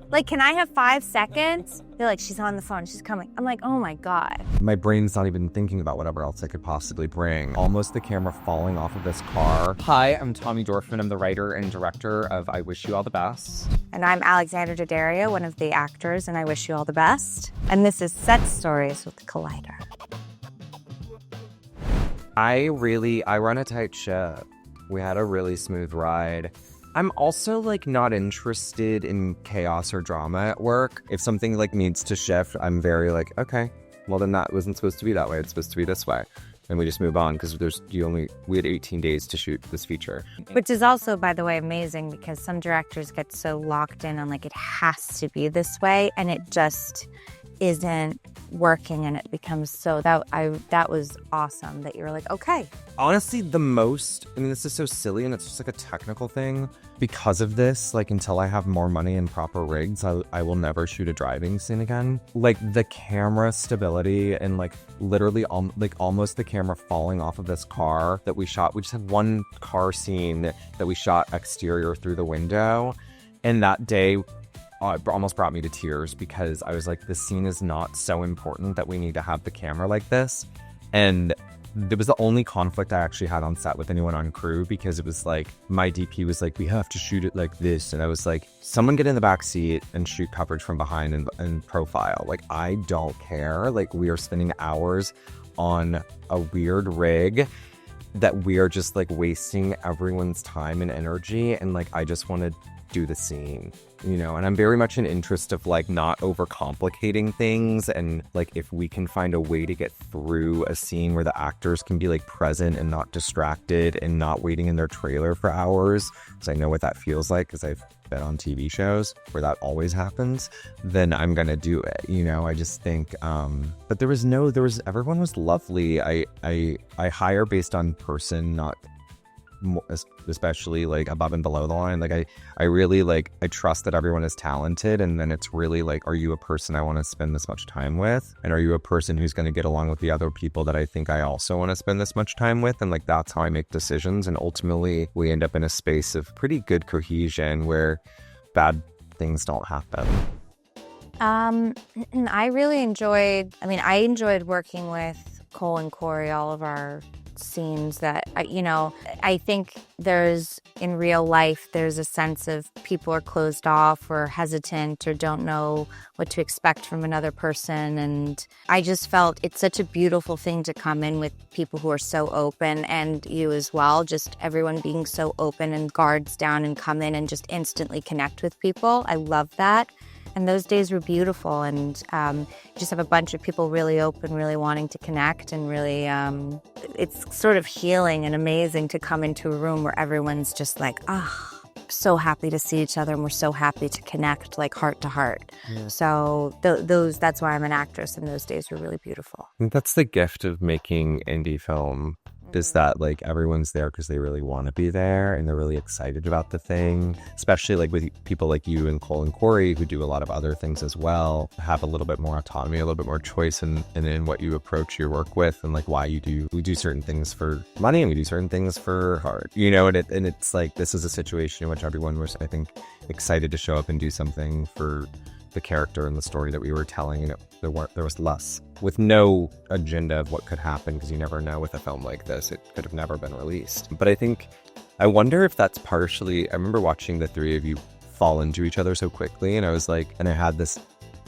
Like, can I have 5 seconds? They're like, she's on the phone, she's coming. I'm like, oh my God. My brain's not even thinking about whatever else I could possibly bring. Almost the camera falling off of this car. Hi, I'm Tommy Dorfman. I'm the writer and director of I Wish You All the Best. And I'm Alexandra Daddario, one of the actors, and I wish you all the best. And this is Set Stories with the Collider. I run a tight ship. We had a really smooth ride. I'm also like not interested in chaos or drama at work. If something like needs to shift, I'm very like, okay, well then that wasn't supposed to be that way. It's supposed to be this way. And we just move on because we had 18 days to shoot this feature. Which is also, by the way, amazing because some directors get so locked in on like it has to be this way and it just isn't working and it becomes so that was awesome that you were like, okay. Honestly, this is so silly and it's just like a technical thing. Because of this, like until I have more money and proper rigs, I will never shoot a driving scene again. Like the camera stability and like literally almost the camera falling off of this car that we shot. We just had one car scene that we shot exterior through the window. And that day, it almost brought me to tears because I was like, this scene is not so important that we need to have the camera like this. And it was the only conflict I actually had on set with anyone on crew because it was like, my DP was like, we have to shoot it like this. And I was like, someone get in the back seat and shoot coverage from behind and profile. Like, I don't care. Like, we are spending hours on a weird rig that we are just like wasting everyone's time and energy. And like, I just want to do the scene, you know, and I'm very much in interest of like not overcomplicating things. And like, if we can find a way to get through a scene where the actors can be like present and not distracted and not waiting in their trailer for hours, because I know what that feels like because I've been on TV shows where that always happens, then I'm gonna do it, you know. I just think but everyone was lovely. I hire based on person, not especially like above and below the line. Like I really like, I trust that everyone is talented, and then it's really like, are you a person I want to spend this much time with, and are you a person who's going to get along with the other people that I think I also want to spend this much time with? And like, that's how I make decisions, and ultimately we end up in a space of pretty good cohesion where bad things don't happen. I enjoyed working with Cole and Corey, all of our scenes that, I think in real life, there's a sense of people are closed off or hesitant or don't know what to expect from another person. And I just felt it's such a beautiful thing to come in with people who are so open, and you as well, just everyone being so open and guards down and come in and just instantly connect with people. I love that. And those days were beautiful, and just have a bunch of people really open, really wanting to connect, and really, it's sort of healing and amazing to come into a room where everyone's just like, so happy to see each other, and we're so happy to connect, like heart to heart. Yeah. So that's why I'm an actress, and those days were really beautiful. I think that's the gift of making indie film, is that like everyone's there because they really want to be there and they're really excited about the thing, especially like with people like you and Cole and Corey who do a lot of other things as well, have a little bit more autonomy, a little bit more choice in what you approach your work with, and like why we do certain things for money and we do certain things for heart, you know. And it's like, this is a situation in which everyone was, I think, excited to show up and do something for the character and the story that we were telling, and there was less, with no agenda of what could happen, because you never know with a film like this. It could have never been released. But I wonder if that's partially, I remember watching the three of you fall into each other so quickly, and I was like, and I had this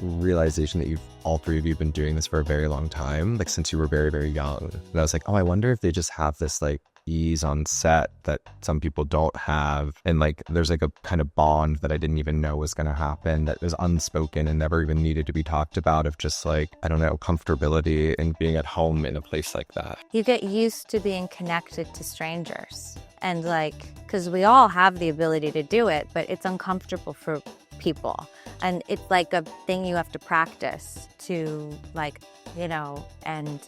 realization that all three of you have been doing this for a very long time, like since you were very, very young. And I was like, oh, I wonder if they just have this like ease on set that some people don't have, and like there's like a kind of bond that I didn't even know was going to happen, that was unspoken and never even needed to be talked about, of just like, I don't know, comfortability and being at home in a place like that. You get used to being connected to strangers, and like, because we all have the ability to do it, but it's uncomfortable for people, and it's like a thing you have to practice to, like, you know, and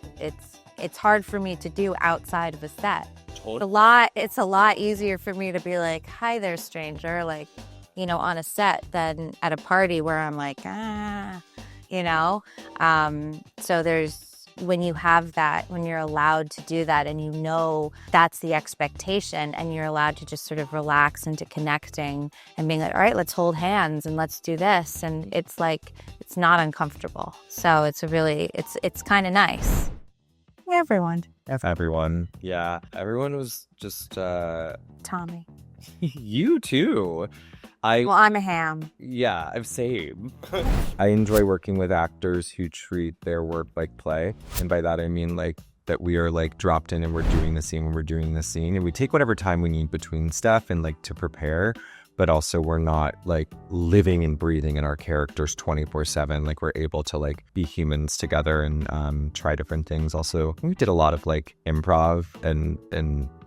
it's hard for me to do outside of a set. Totally. It's a lot easier for me to be like, hi there, stranger, like, you know, on a set than at a party where I'm like, you know. So there's when you have that, when you're allowed to do that and you know that's the expectation and you're allowed to just sort of relax into connecting and being like, all right, let's hold hands and let's do this. And it's like, it's not uncomfortable. So it's it's kind of nice. Everyone. Everyone. Yeah. Everyone was just, Tommy. you too. Well, I'm a ham. Yeah, I'm same. I enjoy working with actors who treat their work like play. And by that, I mean like that we are like dropped in and we're doing the scene when we're doing the scene. And we take whatever time we need between stuff and like to prepare. But also we're not like living and breathing in our characters 24/7. Like we're able to like be humans together and try different things. Also, we did a lot of like improv and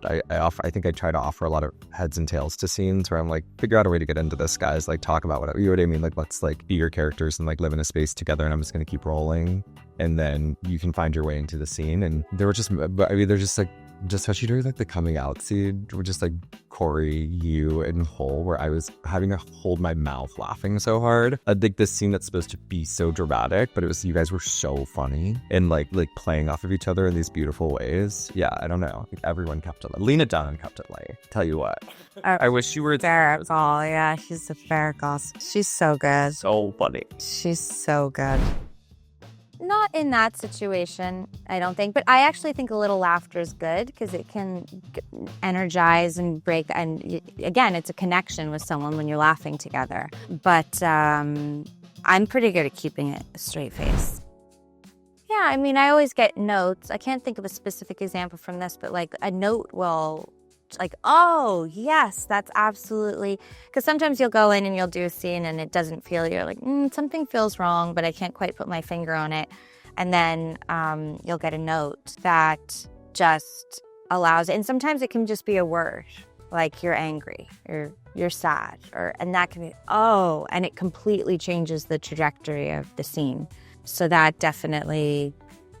I think I try to offer a lot of heads and tails to scenes where I'm like, figure out a way to get into this, guys. Like talk about whatever, you know what I mean? Like let's like be your characters and like live in a space together. And I'm just going to keep rolling. And then you can find your way into the scene. And there were just, I mean, they're just like, just especially during like the coming out scene, we're just like Corey, you, and Cole, where I was having to hold my mouth laughing so hard. I think this scene that's supposed to be so dramatic, but it was, you guys were so funny and like playing off of each other in these beautiful ways. Yeah, I don't know. Like, everyone kept it. Lena Dunham kept it light. Tell you what, I wish you were hysterical. Yeah, she's hysterical. She's so good. So funny. She's so good. Not in that situation, I don't think. But I actually think a little laughter is good because it can energize and break. And again, it's a connection with someone when you're laughing together. But I'm pretty good at keeping it a straight face. Yeah, I mean, I always get notes. I can't think of a specific example from this, but like a note will... like, oh, yes, that's absolutely... Because sometimes you'll go in and you'll do a scene and it doesn't feel... You're like, something feels wrong, but I can't quite put my finger on it. And then you'll get a note that just allows... And sometimes it can just be a word, like you're angry or you're sad. And that can be, oh, and it completely changes the trajectory of the scene. So that definitely...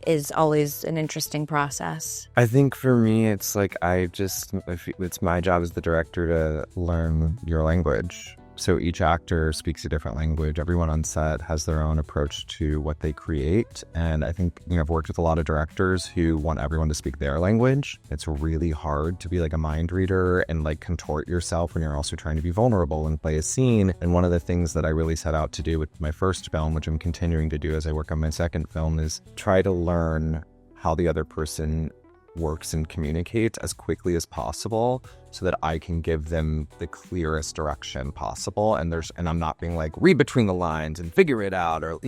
is always an interesting process. I think for me, it's like it's my job as the director to learn your language. So each actor speaks a different language. Everyone on set has their own approach to what they create. And I think, I've worked with a lot of directors who want everyone to speak their language. It's really hard to be like a mind reader and like contort yourself when you're also trying to be vulnerable and play a scene. And one of the things that I really set out to do with my first film, which I'm continuing to do as I work on my second film, is try to learn how the other person works and communicates as quickly as possible so that I can give them the clearest direction possible. And I'm not being like, read between the lines and figure it out, or,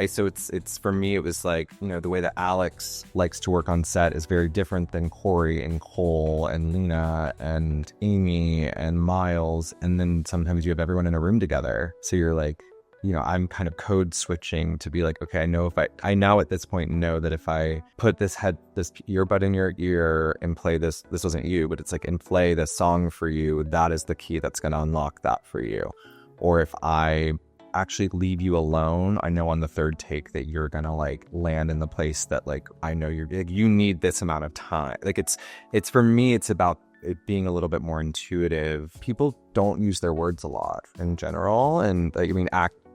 so it's for me, it was like, the way that Alex likes to work on set is very different than Corey and Cole and Lena and Amy and Miles. And then sometimes you have everyone in a room together. So you're like, I'm kind of code switching to be like, okay, I now at this point know that if I put this earbud in your ear and play this wasn't you, but it's like, and play this song for you, that is the key that's going to unlock that for you. Or if I actually leave you alone, I know on the third take that you're going to like land in the place that like, I know you're like, you need this amount of time. Like it's for me, it's about it being a little bit more intuitive. People don't use their words a lot in general. And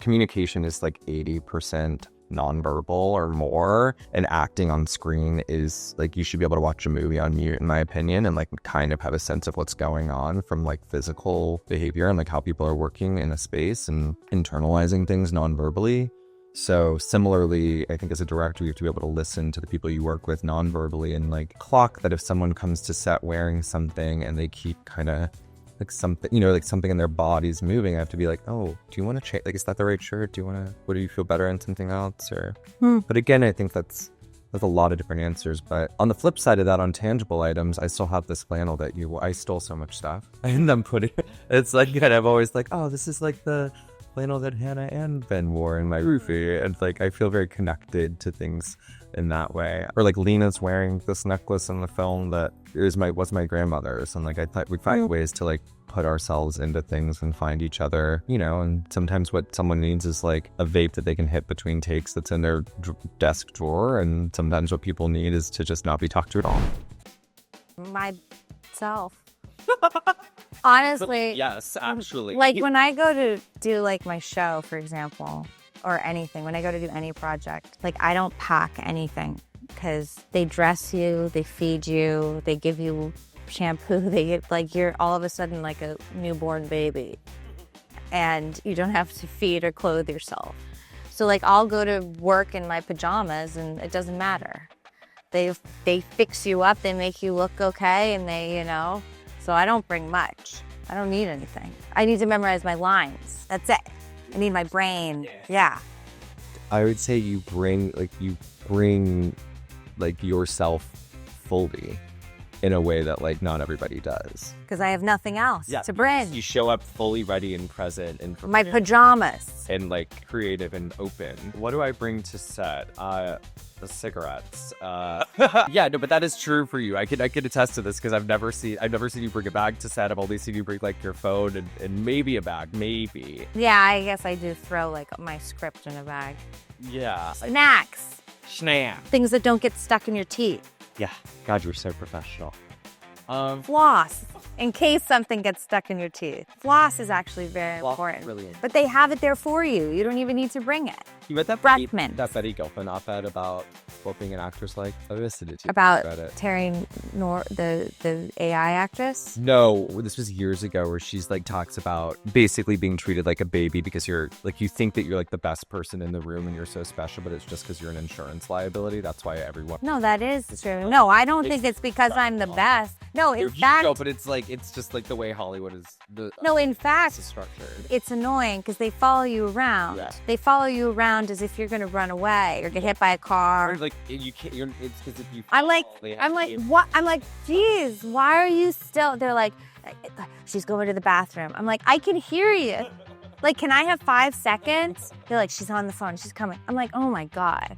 communication is like 80% nonverbal or more. And acting on screen is like, you should be able to watch a movie on mute, in my opinion, and like kind of have a sense of what's going on from like physical behavior and like how people are working in a space and internalizing things nonverbally. So similarly, I think as a director, you have to be able to listen to the people you work with non-verbally and like clock that if someone comes to set wearing something and they keep kind of like something, like something in their body's moving, I have to be like, oh, do you want to change? Like, is that the right shirt? What do you feel better in something else? Or, But again, I think that's a lot of different answers. But on the flip side of that, on tangible items, I still have this flannel that I stole so much stuff. And I'm it's like, and I'm always like, oh, this is like the flannel that Hannah and Ben wore in my roofie, and like I feel very connected to things in that way. Or like Lena's wearing this necklace in the film that was my grandmother's, and like I thought we'd find ways to like put ourselves into things and find each other, and sometimes what someone needs is like a vape that they can hit between takes that's in their desk drawer, and sometimes what people need is to just not be talked to at all. Myself. Honestly. Yes, actually. Like when I go to do like my show, for example, or anything, when I go to do any project, like I don't pack anything because they dress you, they feed you, they give you shampoo, they get like you're all of a sudden like a newborn baby and you don't have to feed or clothe yourself. So like I'll go to work in my pajamas and it doesn't matter. They fix you up, they make you look okay, and they, you know, so I don't bring much. I don't need anything. I need to memorize my lines. That's it. I need my brain. Yeah. I would say you bring like yourself fully in a way that like not everybody does. Because I have nothing else to bring. You show up fully ready and present and My pajamas. and like creative and open. What do I bring to set? The cigarettes. Yeah, no, but that is true for you. I could attest to this because I've never seen you bring a bag to set. I've only seen you bring like your phone and maybe a bag, maybe. Yeah, I guess I do throw like my script in a bag. Yeah. Snacks. Snack. Things that don't get stuck in your teeth. Yeah. God, you're so professional. Floss, in case something gets stuck in your teeth. Floss is actually very important. Brilliant. But they have it there for you. You don't even need to bring it. You read that Breath mint. That Betty Gilpin op-ed about what being an actor's like? I listened to it. About Terry the AI actress? No, this was years ago where she's like talks about basically being treated like a baby because you're like, you think that you're like the best person in the room and you're so special, but it's just because you're an insurance liability. That's why everyone. No, that is true. No, I don't think it's because I'm the best. No, in fact. No, but it's like, it's just like the way Hollywood is. No, in fact, structured. It's annoying because they follow you around. Yeah. They follow you around as if you're going to run away or get hit by a car. Or like you can't. It's because if you. I'm like, what? I'm like, geez, why are you still? They're like, she's going to the bathroom. I'm like, I can hear you. Like, can I have 5 seconds? They're like, she's on the phone. She's coming. I'm like, oh my God.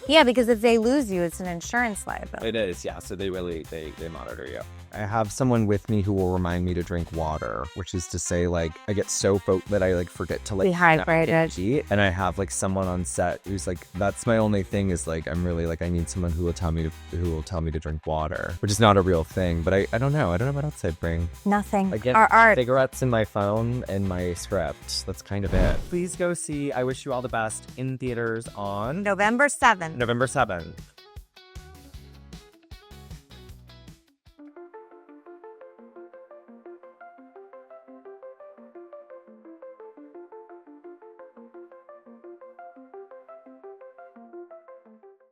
Yeah, because if they lose you, it's an insurance liability. It is, yeah. So they really, they monitor you. I have someone with me who will remind me to drink water, which is to say, like, I get so that I, like, forget to, like, be hydrated. And I have, like, someone on set who's, like, that's my only thing is, like, I'm really, like, I need someone who will tell me to drink water, which is not a real thing. But I don't know. I don't know what else I'd bring. Nothing. Again, our art. Cigarettes in my phone and my script. That's kind of it. Please go see I Wish You All the Best in theaters on November 7th. November 7th.